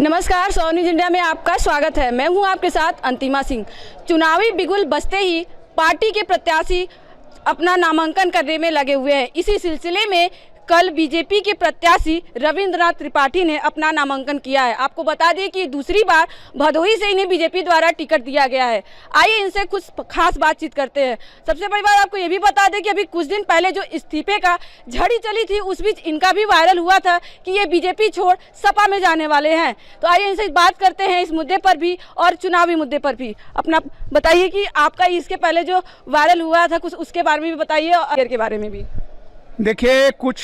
नमस्कार, सौ news India में आपका स्वागत है। मैं हूं आपके साथ अंतिमा सिंह। चुनावी बिगुल बजते ही पार्टी के प्रत्याशी अपना नामांकन करने में लगे हुए हैं। इसी सिलसिले में कल बीजेपी के प्रत्याशी रविंद्रनाथ त्रिपाठी ने अपना नामांकन किया है। आपको बता दें कि दूसरी बार भदोही से इन्हें बीजेपी द्वारा टिकट दिया गया है। आइए इनसे कुछ खास बातचीत करते हैं। सबसे बड़ी बात आपको ये भी बता दें कि अभी कुछ दिन पहले जो इस्तीफे का झड़ी चली थी, उस बीच इनका भी वायरल हुआ था कि ये बीजेपी छोड़ सपा में जाने वाले हैं। तो आइए इनसे बात करते हैं इस मुद्दे पर भी और चुनावी मुद्दे पर भी। अपना बताइए कि आपका इसके पहले जो वायरल हुआ था, कुछ उसके बारे में भी बताइए और के बारे में भी। देखिए, कुछ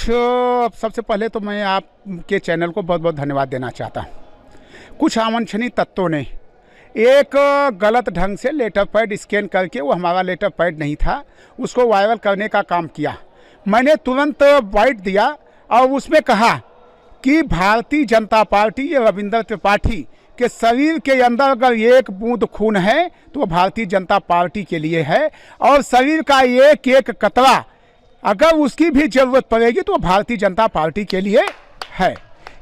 सबसे पहले तो मैं आपके चैनल को बहुत बहुत धन्यवाद देना चाहता हूँ। कुछ अवांछनीय तत्वों ने एक गलत ढंग से लेटर पैड स्कैन करके, वो हमारा लेटर पैड नहीं था, उसको वायरल करने का काम किया। मैंने तुरंत बाइट दिया और उसमें कहा कि भारतीय जनता पार्टी ये रविंद्र त्रिपाठी के शरीर के अंदर अगर एक बूंद खून है तो वो भारतीय जनता पार्टी के लिए है, और शरीर का एक एक कतरा अगर उसकी भी जरूरत पड़ेगी तो भारतीय जनता पार्टी के लिए है।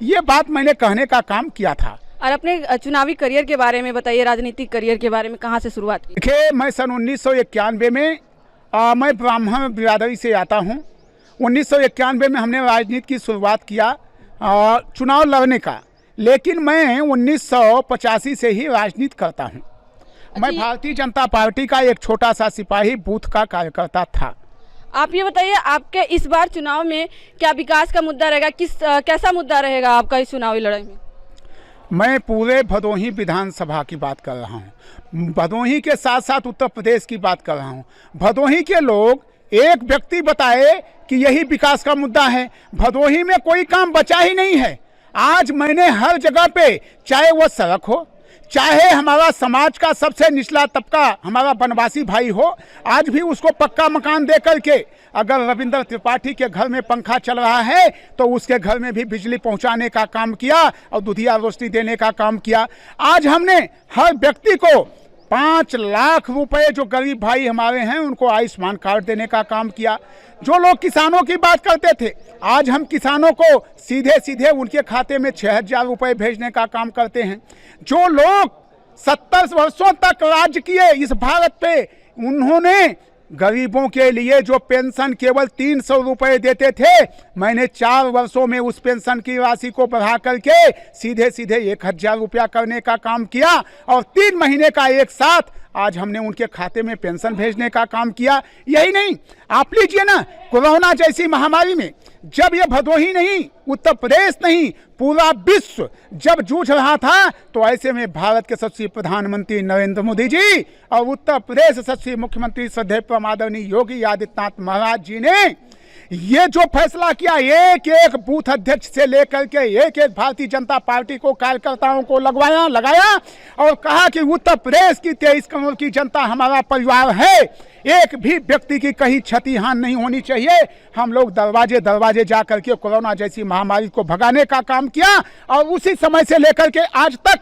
ये बात मैंने कहने का काम किया था। और अपने चुनावी करियर के बारे में बताइए, राजनीतिक करियर के बारे में कहाँ से शुरुआत की? देखिए, मैं सन 1991 में मैं ब्राह्मण बिरादरी से आता हूँ। 1991 में हमने राजनीति की शुरुआत किया चुनाव लड़ने का, लेकिन मैं 1985 से ही राजनीति करता हूँ। मैं भारतीय जनता पार्टी का एक छोटा सा सिपाही बूथ का कार्यकर्ता था। आप ये बताइए, आपके इस बार चुनाव में क्या विकास का मुद्दा रहेगा? कैसा मुद्दा रहेगा आपका इस चुनावी लड़ाई में? मैं पूरे भदोही विधानसभा की बात कर रहा हूँ। भदोही के साथ साथ उत्तर प्रदेश की बात कर रहा हूँ। भदोही के लोग एक व्यक्ति बताए कि यही विकास का मुद्दा है। भदोही में कोई काम बचा ही नहीं है। आज मैंने हर जगह पे, चाहे वो सड़क हो, चाहे हमारा समाज का सबसे निचला तबका हमारा वनवासी भाई हो, आज भी उसको पक्का मकान दे करके, अगर रविंद्र त्रिपाठी के घर में पंखा चल रहा है तो उसके घर में भी बिजली पहुंचाने का काम किया और दुधिया रोशनी देने का काम किया। आज हमने हर व्यक्ति को 5 लाख रुपए, जो गरीब भाई हमारे हैं उनको आयुष्मान कार्ड देने का काम किया। जो लोग किसानों की बात करते थे, आज हम किसानों को सीधे सीधे उनके खाते में 6000 रुपये भेजने का काम करते हैं। जो लोग 70 वर्षों तक राज किए इस भारत पे, उन्होंने गरीबों के लिए जो पेंशन केवल 300 रुपये देते थे, मैंने 4 वर्षों में उस पेंशन की राशि को बढ़ा करके सीधे सीधे 1000 रुपया करने का काम किया, और 3 महीने का एक साथ आज हमने उनके खाते में पेंशन भेजने का काम किया। यही नहीं, आप लीजिए ना, कोरोना जैसी महामारी में जब ये भदोही नहीं, उत्तर प्रदेश नहीं, पूरा विश्व जब जूझ रहा था, तो ऐसे में भारत के यशस्वी प्रधानमंत्री नरेंद्र मोदी जी और उत्तर प्रदेश यशस्वी मुख्यमंत्री श्रद्धेय आदरणीय योगी आदित्यनाथ महाराज जी ने ये जो फैसला किया, एक एक बूथ अध्यक्ष से लेकर के एक एक भारतीय जनता पार्टी को कार्यकर्ताओं को लगाया और कहा कि उत्तर प्रदेश की 23 करोड़ की जनता हमारा परिवार है, एक भी व्यक्ति की कहीं क्षति हान नहीं होनी चाहिए। हम लोग दरवाजे दरवाजे जा करके कोरोना जैसी महामारी को भगाने का काम किया, और उसी समय से लेकर के आज तक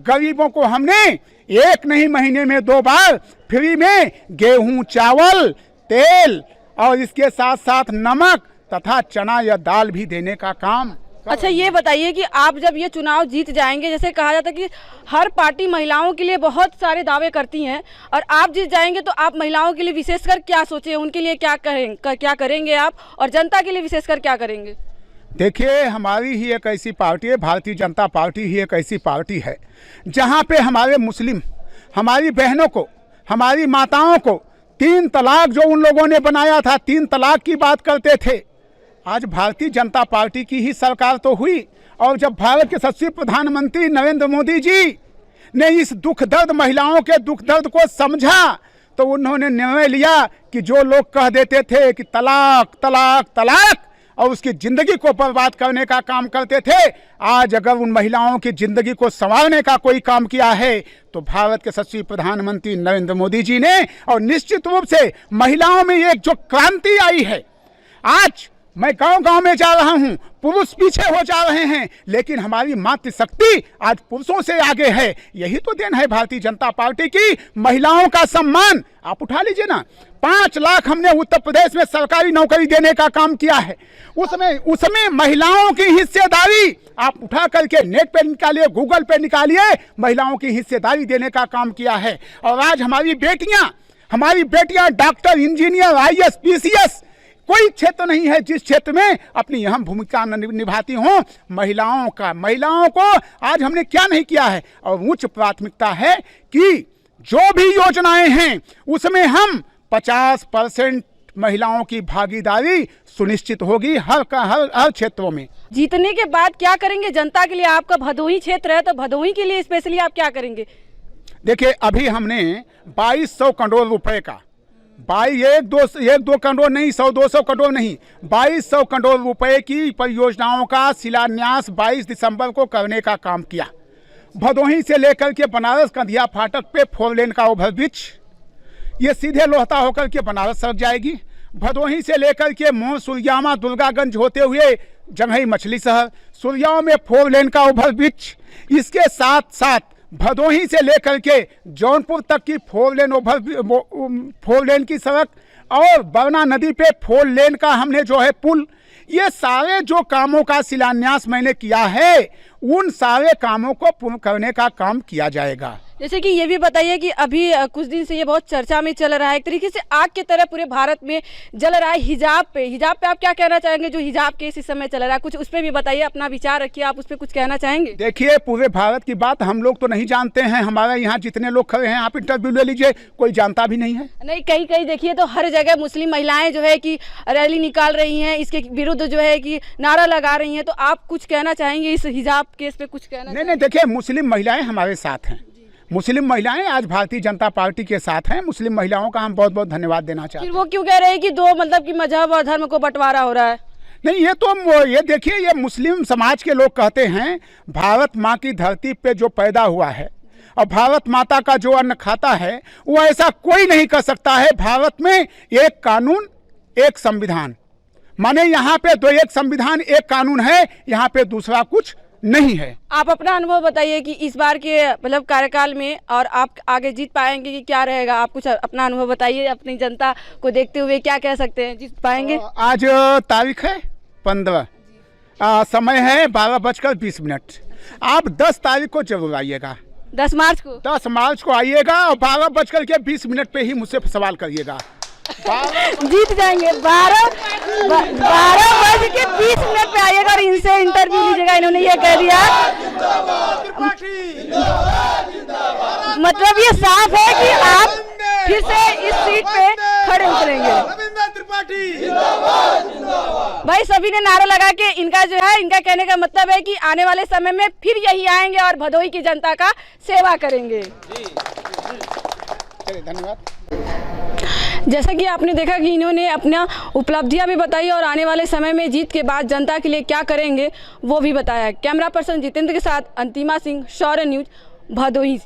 गरीबों को हमने एक नहीं महीने में 2 बार फ्री में गेहूं, चावल, तेल और इसके साथ साथ नमक तथा चना या दाल भी देने का काम। अच्छा, ये बताइए कि आप जब ये चुनाव जीत जाएंगे, जैसे कहा जाता है कि हर पार्टी महिलाओं के लिए बहुत सारे दावे करती हैं, और आप जीत जाएंगे तो आप महिलाओं के लिए विशेषकर क्या सोचे, उनके लिए क्या करेंगे आप, और जनता के लिए विशेषकर क्या करेंगे? देखिए, हमारी ही एक ऐसी पार्टी है, भारतीय जनता पार्टी ही एक ऐसी पार्टी है जहाँ पे हमारे मुस्लिम, हमारी बहनों को, हमारी माताओं को 3 तलाक जो उन लोगों ने बनाया था, 3 तलाक की बात करते थे, आज भारतीय जनता पार्टी की ही सरकार तो हुई। और जब भारत के यशस्वी प्रधानमंत्री नरेंद्र मोदी जी ने इस दुख दर्द, महिलाओं के दुख दर्द को समझा, तो उन्होंने निर्णय लिया कि जो लोग कह देते थे कि तलाक तलाक तलाक और उसकी ज़िंदगी को बर्बाद करने का काम करते थे, आज अगर उन महिलाओं की ज़िंदगी को संवारने का कोई काम किया है तो भारत के यशस्वी प्रधानमंत्री नरेंद्र मोदी जी ने। और निश्चित रूप से महिलाओं में एक जो क्रांति आई है, आज मैं गांव-गांव में जा रहा हूं, पुरुष पीछे हो जा रहे हैं, लेकिन हमारी मातृशक्ति आज पुरुषों से आगे है। यही तो देन है भारतीय जनता पार्टी की। महिलाओं का सम्मान आप उठा लीजिए ना, 5 लाख हमने उत्तर प्रदेश में सरकारी नौकरी देने का काम किया है। उसमें महिलाओं की हिस्सेदारी आप उठा करके नेट पे निकालिए, गूगल पे निकालिए, महिलाओं की हिस्सेदारी देने का काम किया है। और आज हमारी बेटियां डॉक्टर, इंजीनियर, IAS, PCS, कोई क्षेत्र नहीं है जिस क्षेत्र में अपनी अहम भूमिका निभाती हों। महिलाओं को आज हमने क्या नहीं किया है। और उच्च प्राथमिकता है कि जो भी योजनाएं हैं उसमें हम 50% महिलाओं की भागीदारी सुनिश्चित होगी हर क्षेत्रों में। जीतने के बाद क्या करेंगे जनता के लिए? आपका भदोही क्षेत्र है, तो भदोही के लिए स्पेशली आप क्या करेंगे? देखिए, अभी हमने 2200 करोड़ रुपए का, एक दो करोड़ नहीं, 100-200 करोड़ नहीं, 2200 करोड़ रुपए की परियोजनाओं का शिलान्यास 22 दिसंबर को करने का काम किया। भदोही से लेकर के बनारस कंधिया फाटक पे 4 लेन का ओवरब्रिज, ये सीधे लोहता होकर के बनारस सड़क जाएगी। भदोही से लेकर के मोह, सुरजामा, दुर्गागंज होते हुए जंघई मछली शहर, सुरजाओं में 4 लेन का ओवरब्रिज। इसके साथ साथ भदोही से लेकर के जौनपुर तक की 4 लेन की सड़क और बरना नदी पे 4 लेन का हमने जो है पुल, ये सारे जो कामों का शिलान्यास मैंने किया है, उन सारे कामों को पूर्ण करने का काम किया जाएगा। जैसे कि ये भी बताइए कि अभी कुछ दिन से ये बहुत चर्चा में चल रहा है, एक तरीके से आग की तरह पूरे भारत में जल रहा है हिजाब पे आप क्या कहना चाहेंगे? जो हिजाब केस इस समय चल रहा है, कुछ उस पर भी बताइए, अपना विचार रखिए, आप उस पर कुछ कहना चाहेंगे? देखिए, पूरे भारत की बात हम लोग तो नहीं जानते हैं। हमारे यहाँ जितने लोग खड़े हैं, आप इंटरव्यू ले लीजिए, कोई जानता भी नहीं है। नहीं, कहीं देखिए तो हर जगह मुस्लिम महिलाएं जो है कि रैली निकाल रही हैं, इसके विरुद्ध जो है कि नारा लगा रही हैं, तो आप कुछ कहना चाहेंगे इस हिजाब केस पे? कुछ कहना नहीं, देखिए, मुस्लिम महिलाएं हमारे साथ हैं। मुस्लिम महिलाएं आज भारतीय जनता पार्टी के साथ हैं। मुस्लिम महिलाओं का हम बहुत बहुत धन्यवाद देना चाहते हैं। फिर वो क्यों कह रहे हैं कि दो मतलब कि मजहब और धर्म को बंटवारा हो रहा है? नहीं, ये देखिए, ये मुस्लिम समाज के लोग कहते हैं भारत माँ की धरती पे जो पैदा हुआ है और भारत माता का जो अन्न खाता है, वो ऐसा कोई नहीं कर सकता है। भारत में एक कानून, एक संविधान, माने यहाँ पे तो एक संविधान, एक कानून है, यहाँ पे दूसरा कुछ नहीं है। आप अपना अनुभव बताइए कि इस बार के मतलब कार्यकाल में और आप आगे जीत पाएंगे कि क्या रहेगा? आप कुछ अपना अनुभव बताइए, अपनी जनता को देखते हुए क्या कह सकते हैं, जीत पाएंगे? आज तारीख है 15, समय है 12:20। आप 10 तारीख को जरूर आइएगा। 10 मार्च को? 10 मार्च को आइएगा और 12:20 पे ही मुझसे सवाल करिएगा। जीत जाएंगे। 12:20 पे आइएगा और इनसे इंटरव्यू लीजिएगा। इन्होंने ये कह दिया, मतलब ये साफ है कि आप फिर से इस सीट पे खड़े उतरेंगे। भाई सभी ने नारा लगा के इनका कहने का मतलब है कि आने वाले समय में फिर यही आएंगे और भदोही की जनता का सेवा करेंगे। धन्यवाद। जैसा कि आपने देखा कि इन्होंने अपना उपलब्धियां भी बताई और आने वाले समय में जीत के बाद जनता के लिए क्या करेंगे वो भी बताया। कैमरा पर्सन जितेंद्र के साथ अंतिमा सिंह, शौर्य न्यूज, भदोही।